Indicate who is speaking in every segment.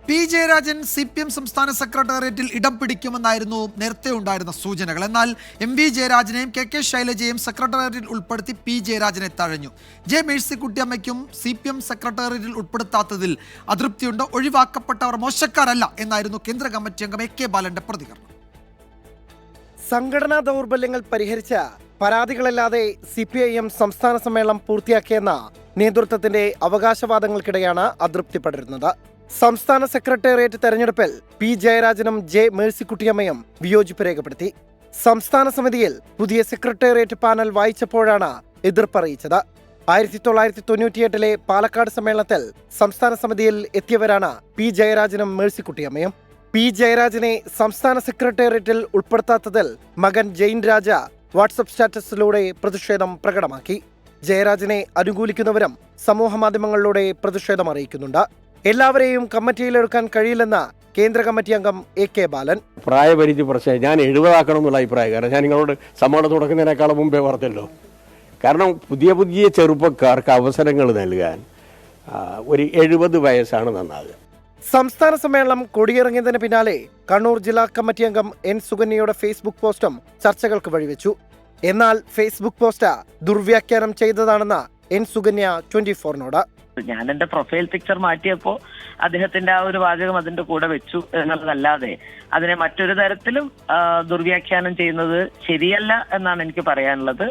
Speaker 1: P Jayarajan CPM സംസ്ഥാന സെക്രട്ടേറിയറ്റിൽ ഇടം പിടിക്കുമെന്നായിരുന്നു നേരത്തെ ഉണ്ടായിരുന്ന സൂചനകൾ. എന്നാൽ MV ജയരാജനെയും KK ശൈലജയെയും സെക്രട്ടേറിയറ്റിൽ ഉൾപ്പെടുത്തി പി ജയരാജനെ തഴഞ്ഞു. ജെ മേഴ്സിക്കുട്ടിയമ്മയ്ക്കും CPM സെക്രട്ടേറിയറ്റിൽ ഉൾപ്പെടുത്താത്തതിൽ അതൃപ്തിയുണ്ട്. ഒഴിവാക്കപ്പെട്ടവർ മോശക്കാരല്ല എന്നായിരുന്നു കേന്ദ്ര കമ്മിറ്റി അംഗം AK ബാലന്റെ പ്രതികരണം.
Speaker 2: സംഘടനാ ദൗർബല്യങ്ങൾ പരിഹരിച്ച പരാതികളില്ലാതെ CPIM സംസ്ഥാന സമ്മേളനം പൂർത്തിയാക്കിയെന്ന നേതൃത്വത്തിന്റെ അവകാശവാദങ്ങൾക്കിടെയാണ് അതൃപ്തി പടരുന്നത്. സംസ്ഥാന സെക്രട്ടേറിയറ്റ് തെരഞ്ഞെടുപ്പിൽ പി ജയരാജനും ജെ മേഴ്സിക്കുട്ടിയമ്മയും വിയോജിപ്പ് രേഖപ്പെടുത്തി. സംസ്ഥാന സമിതിയിൽ പുതിയ സെക്രട്ടേറിയറ്റ് പാനൽ വായിച്ചപ്പോഴാണ് എതിർപ്പറിയിച്ചത്. 1998 പാലക്കാട് സമ്മേളനത്തിൽ സംസ്ഥാന സമിതിയിൽ എത്തിയവരാണ് പി ജയരാജനും മേഴ്സിക്കുട്ടിയമ്മയും. പി ജയരാജനെ സംസ്ഥാന സെക്രട്ടേറിയറ്റിൽ ഉൾപ്പെടുത്താത്തതിൽ മകൻ ജെയിൻ രാജ വാട്സപ്പ് സ്റ്റാറ്റസിലൂടെ പ്രതിഷേധം പ്രകടമാക്കി. ജയരാജനെ അനുകൂലിക്കുന്നവരും സമൂഹ മാധ്യമങ്ങളിലൂടെ പ്രതിഷേധം അറിയിക്കുന്നുണ്ട്. എല്ലാവരെയും കമ്മിറ്റിയിലെടുക്കാൻ കഴിയില്ലെന്ന് കേന്ദ്ര കമ്മിറ്റി അംഗം AK ബാലൻ.
Speaker 3: പ്രായപരിധി പ്രശ്നം ഞാൻ 70 എന്നുള്ള അഭിപ്രായം. കാരണം ഞാൻ നിങ്ങളോട് സമ്മേളനം തുടങ്ങുന്നതിനേക്കാളും മുമ്പേ പറഞ്ഞല്ലോ. കാരണം പുതിയ ചെറുപ്പക്കാർക്ക് അവസരങ്ങൾ നൽകാൻ ഒരു 70 വയസ്സാണ് നന്നാകുക.
Speaker 2: സംസ്ഥാന സമ്മേളനം കൊടിയിറങ്ങിയതിന് പിന്നാലെ കണ്ണൂർ ജില്ലാ കമ്മിറ്റി അംഗം N സുകന്യയുടെ ഫേസ്ബുക്ക് പോസ്റ്റും ചർച്ചകൾക്ക് വഴിവെച്ചു. എന്നാൽ ഫേസ്ബുക്ക് പോസ്റ്റ് ദുർവ്യാഖ്യാനം ചെയ്തതാണെന്ന് N സുകന്യ 24നോട്.
Speaker 4: ഞാൻ എന്റെ പ്രൊഫൈൽ പിക്ചർ മാറ്റിയപ്പോ അദ്ദേഹത്തിന്റെ ആ ഒരു വാചകം അതിന്റെ കൂടെ വെച്ചു എന്നുള്ളതല്ലാതെ അതിനെ മറ്റൊരു തരത്തിലും ദുർവ്യാഖ്യാനം ചെയ്യുന്നത് ശരിയല്ല എന്നാണ് എനിക്ക് പറയാനുള്ളത്.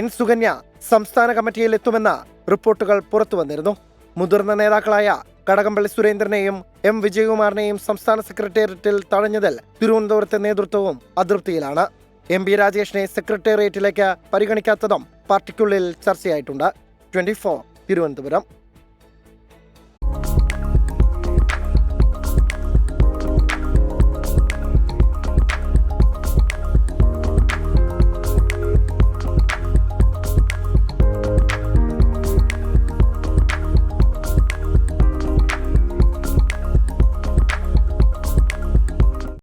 Speaker 2: N സുകന്യ സംസ്ഥാന കമ്മിറ്റിയിൽ എത്തുമെന്ന റിപ്പോർട്ടുകൾ പുറത്തു വന്നിരുന്നു. മുതിർന്ന നേതാക്കളായ കടകംപള്ളി സുരേന്ദ്രനെയും M വിജയകുമാറിനെയും സംസ്ഥാന സെക്രട്ടേറിയറ്റിൽ തഴഞ്ഞതിൽ തിരുവനന്തപുരത്തെ നേതൃത്വവും അതൃപ്തിയിലാണ്. MB രാജേഷിനെ സെക്രട്ടേറിയറ്റിലേക്ക് പരിഗണിക്കാത്തതും പാർട്ടിക്കുള്ളിൽ ചർച്ചയായിട്ടുണ്ട്. 24 തിരുവനന്തപുരം.